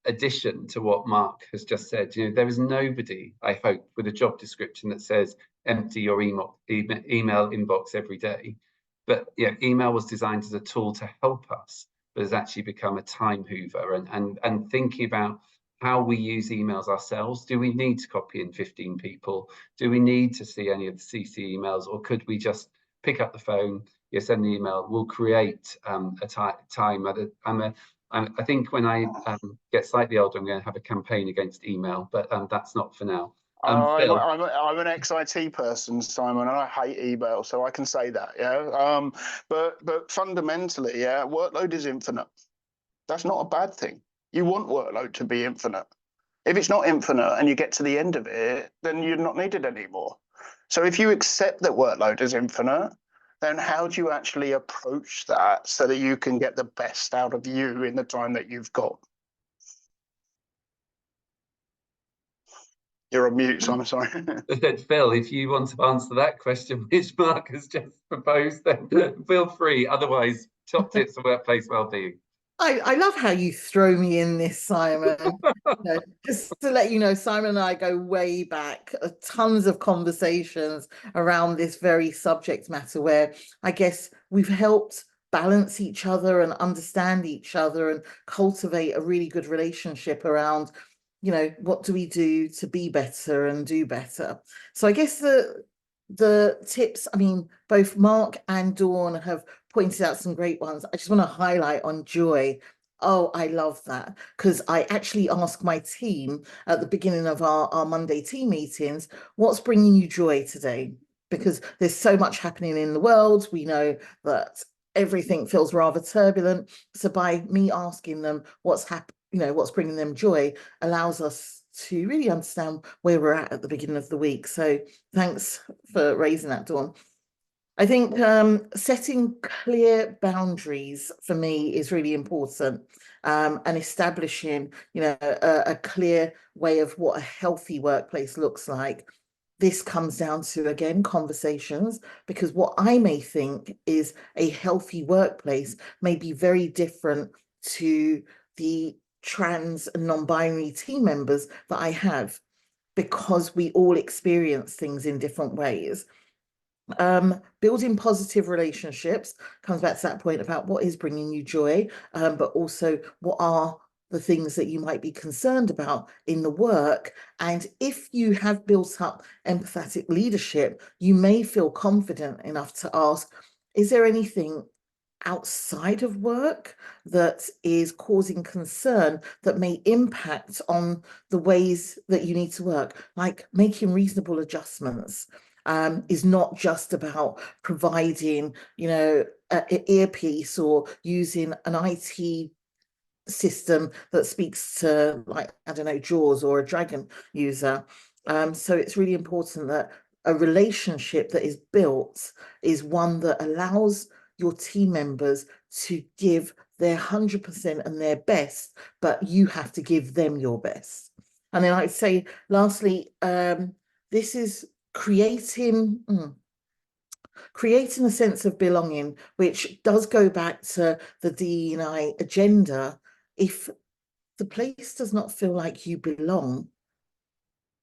addition to what Mark has just said. You know, there is nobody, I hope, with a job description that says empty your email inbox every day. But yeah, email was designed as a tool to help us, but has actually become a time hoover. And thinking about how we use emails ourselves. Do we need to copy in 15 people? Do we need to see any of the CC emails, or could we just pick up the phone, send the email? We'll create a time. I think when I get slightly older, I'm going to have a campaign against email, but that's not for now. I'm an ex-IT person, Simon, and I hate email, so I can say that. Yeah. But fundamentally, yeah, workload is infinite. That's not a bad thing. You want workload to be infinite. If it's not infinite and you get to the end of it, then you're not needed anymore. So if you accept that workload is infinite, then how do you actually approach that so that you can get the best out of you in the time that you've got? You're on mute, so I'm sorry. Phil, if you want to answer that question, which Mark has just proposed, then feel free. Otherwise, top tips for workplace wellbeing. I love how you throw me in this, Simon. Just to let you know, Simon and I go way back, tons of conversations around this very subject matter, where I guess we've helped balance each other and understand each other and cultivate a really good relationship around, what do we do to be better and do better. So I guess the tips, I mean, both Mark and Dawn have pointed out some great ones. I just want to highlight on joy. Oh, I love that, because I actually ask my team at the beginning of our Monday team meetings, what's bringing you joy today? Because there's so much happening in the world. We know that everything feels rather turbulent. So by me asking them what's what's bringing them joy allows us to really understand where we're at the beginning of the week. So thanks for raising that, Dawn. I think setting clear boundaries for me is really important, and establishing, a clear way of what a healthy workplace looks like. This comes down to, again, conversations, because what I may think is a healthy workplace may be very different to the trans and non-binary team members that I have, because we all experience things in different ways. Building positive relationships comes back to that point about what is bringing you joy, but also what are the things that you might be concerned about in the work. And if you have built up empathetic leadership, you may feel confident enough to ask, is there anything outside of work that is causing concern that may impact on the ways that you need to work, like making reasonable adjustments? Is not just about providing, an earpiece or using an IT system that speaks to, like, I don't know, JAWS or a Dragon user. So it's really important that a relationship that is built is one that allows your team members to give their 100% and their best, but you have to give them your best. And then I'd say, lastly, this is creating a sense of belonging, which does go back to the DE&I agenda. If the place does not feel like you belong,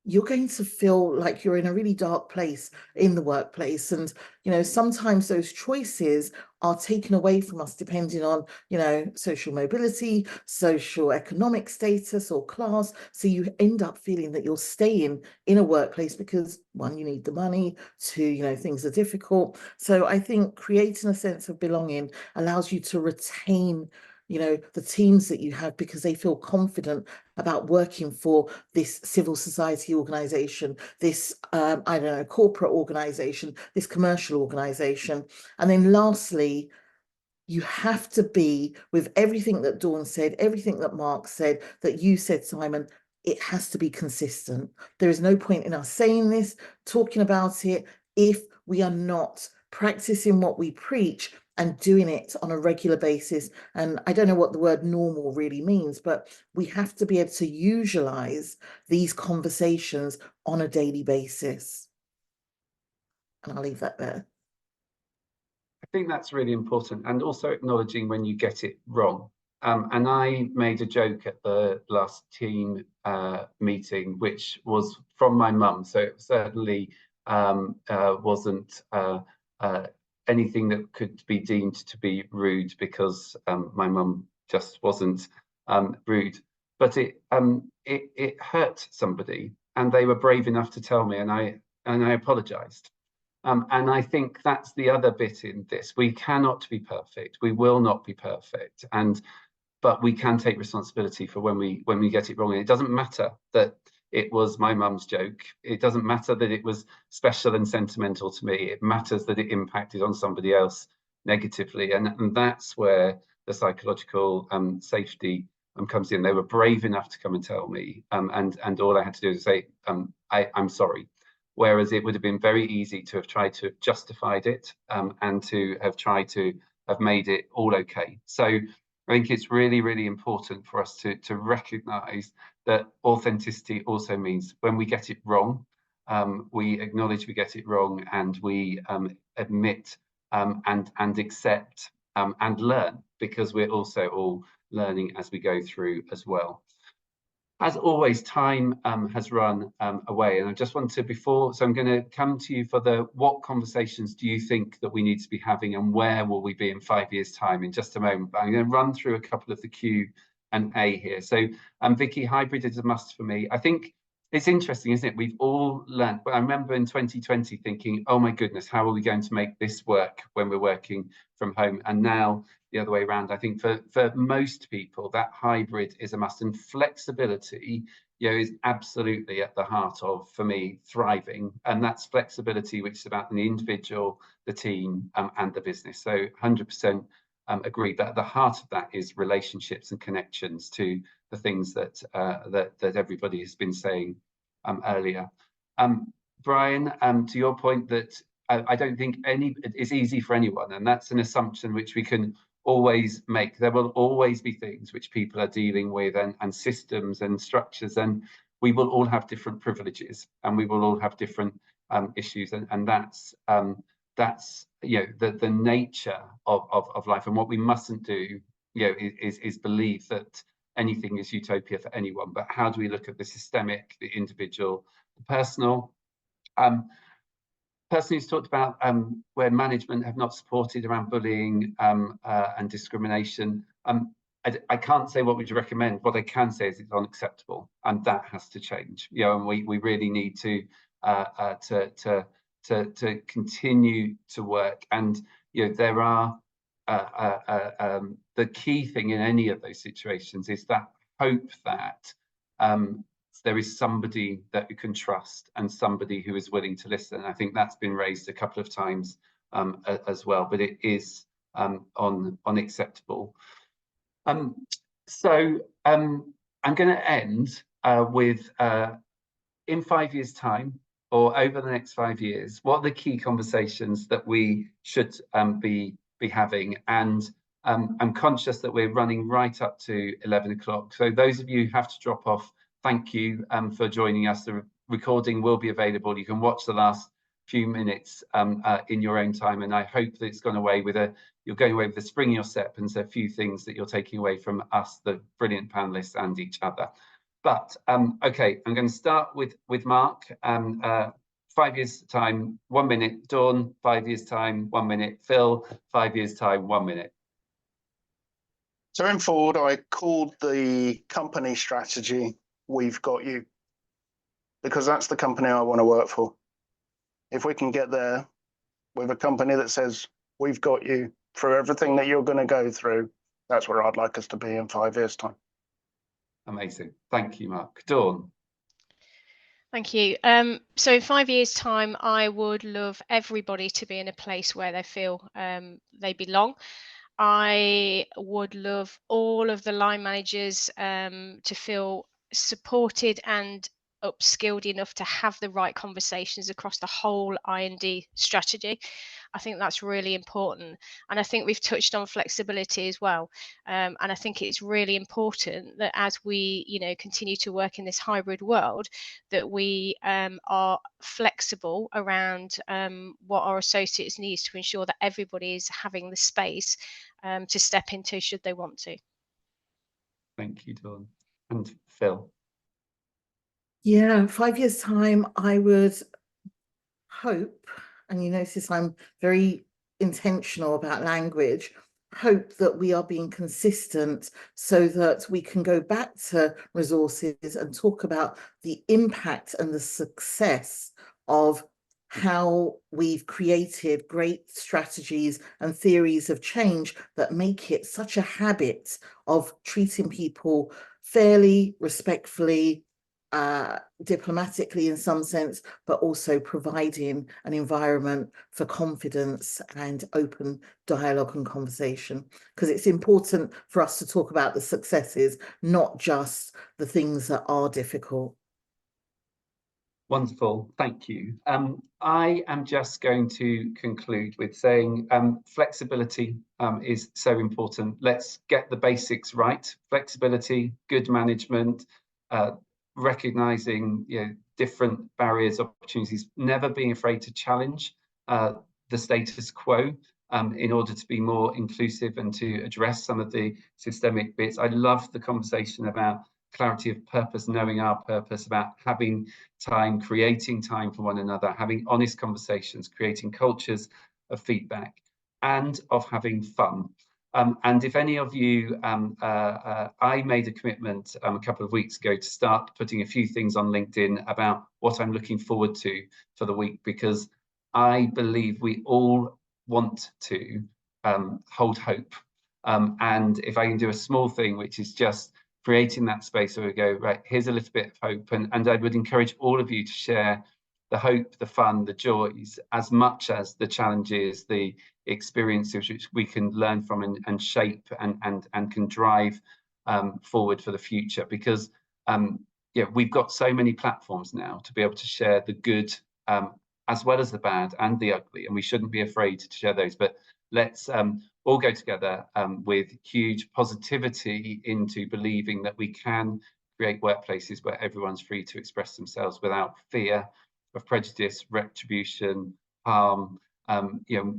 you're going to feel like you're in a really dark place in the workplace. And, you know, sometimes those choices are taken away from us depending on, you know, social mobility, social economic status or class. So you end up feeling that you're staying in a workplace because, one, you need the money, two, you know, things are difficult. So I think creating a sense of belonging allows you to retain, you know, the teams that you have because they feel confident about working for this civil society organization, this, I don't know, corporate organization, this commercial organization. And then lastly, you have to be, with everything that Dawn said, everything that Mark said, that you said, Simon, it has to be consistent. There is no point in us saying this, talking about it, if we are not practicing what we preach and doing it on a regular basis. And I don't know what the word normal really means, but we have to be able to usualize these conversations on a daily basis. And I'll leave that there. I think that's really important, and also acknowledging when you get it wrong. And I made a joke at the last team meeting, which was from my mum, so it certainly wasn't anything that could be deemed to be rude, because my mum just wasn't rude. But it hurt somebody, and they were brave enough to tell me, and I apologized. And I think that's the other bit in this. We cannot be perfect. We will not be perfect. But we can take responsibility for when we get it wrong. And it doesn't matter that it was my mum's joke. It doesn't matter that it was special and sentimental to me. It matters that it impacted on somebody else negatively. And that's where the psychological safety comes in. They were brave enough to come and tell me. And all I had to do is say, I'm sorry. Whereas it would have been very easy to have tried to have justified it and to have tried to have made it all okay. So I think it's really, really important for us to recognize that authenticity also means when we get it wrong, we acknowledge we get it wrong, and we admit and accept and learn, because we're also all learning as we go through as well. As always, time has run away, and I just want to, so I'm going to come to you for the what conversations do you think that we need to be having, and where will we be in 5 years' time in just a moment. But I'm going to run through a couple of the Q&A here. So Vicky, hybrid is a must for me. I think it's interesting, isn't it? We've all learned, but I remember in 2020 thinking, oh my goodness, how are we going to make this work when we're working from home? And now the other way around. I think for most people, that hybrid is a must, and flexibility, you know, is absolutely at the heart of, for me, thriving. And that's flexibility, which is about the individual, the team, and the business. So 100% agree that at the heart of that is relationships and connections to the things that that everybody has been saying earlier. Brian, to your point that I don't think it's easy for anyone, and that's an assumption which we can always make. There will always be things which people are dealing with, and systems and structures, and we will all have different privileges, and we will all have different issues, and that's you know, the nature of life. And what we mustn't do, you know, is believe that anything is utopia for anyone. But how do we look at the systemic, the individual, the personal? Person who's talked about where management have not supported around bullying and discrimination. I can't say what would you recommend. What I can say is it's unacceptable, and that has to change. You know, and we really need to continue to work. And you know, there are the key thing in any of those situations is that hope that there is somebody that you can trust, and somebody who is willing to listen. I think that's been raised a couple of times as well, but it is unacceptable. So I'm going to end with in 5 years' time, or over the next 5 years, what are the key conversations that we should be having? And I'm conscious that we're running right up to 11 o'clock. So those of you who have to drop off, thank you for joining us. The recording will be available. You can watch the last few minutes in your own time, and I hope that it's gone away with you're going away with a spring in your step, and so a few things that you're taking away from us, the brilliant panelists, and each other. But okay, I'm going to start with Mark. 5 years time, 1 minute. Dawn, 5 years time, 1 minute. Phil, 5 years time, 1 minute. So in Ford, I called the company strategy "We've Got You," because that's the company I want to work for. If we can get there with a company that says, "We've got you through everything that you're going to go through," that's where I'd like us to be in 5 years' time. Amazing. Thank you, Mark. Dawn. Thank you. So in 5 years' time, I would love everybody to be in a place where they feel they belong. I would love all of the line managers to feel supported and upskilled enough to have the right conversations across the whole I&D strategy. I think that's really important. And I think we've touched on flexibility as well. And I think it's really important that as we, continue to work in this hybrid world, that we are flexible around what our associates need to ensure that everybody is having the space to step into should they want to. Thank you, Dawn. And Phil. Yeah, 5 years' time, I would hope, and you notice I'm very intentional about language, hope that we are being consistent so that we can go back to resources and talk about the impact and the success of how we've created great strategies and theories of change that make it such a habit of treating people fairly, respectfully, diplomatically in some sense, but also providing an environment for confidence and open dialogue and conversation. Because it's important for us to talk about the successes, not just the things that are difficult. Wonderful, thank you. I am just going to conclude with saying flexibility is so important. Let's get the basics right. Flexibility, good management, recognizing different barriers, opportunities, never being afraid to challenge the status quo in order to be more inclusive and to address some of the systemic bits. I love the conversation about clarity of purpose, knowing our purpose, about having time, creating time for one another, having honest conversations, creating cultures of feedback and of having fun. And if any of you, I made a commitment a couple of weeks ago to start putting a few things on LinkedIn about what I'm looking forward to for the week, because I believe we all want to hold hope. And if I can do a small thing, which is just creating that space where we go, right, here's a little bit of hope. And I would encourage all of you to share the hope, the fun, the joys, as much as the challenges, the experiences which we can learn from and shape and can drive forward for the future. Because we've got so many platforms now to be able to share the good as well as the bad and the ugly, and we shouldn't be afraid to share those. But let's all go together with huge positivity into believing that we can create workplaces where everyone's free to express themselves without fear of prejudice, retribution, harm,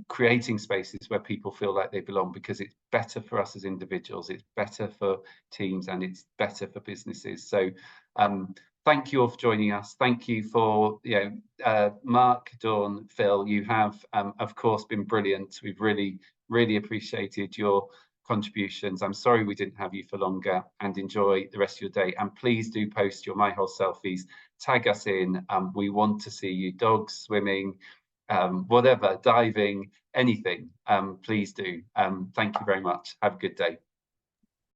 creating spaces where people feel like they belong, because it's better for us as individuals, it's better for teams, and it's better for businesses. So thank you all for joining us. Thank you for, Mark, Dawn, Phil, you have, of course, been brilliant. We've really, really appreciated your contributions. I'm sorry we didn't have you for longer, and enjoy the rest of your day. And please do post your MyHole selfies, tag us in. We want to see you, dogs, swimming, whatever, diving, anything. Please do. Thank you very much. Have a good day.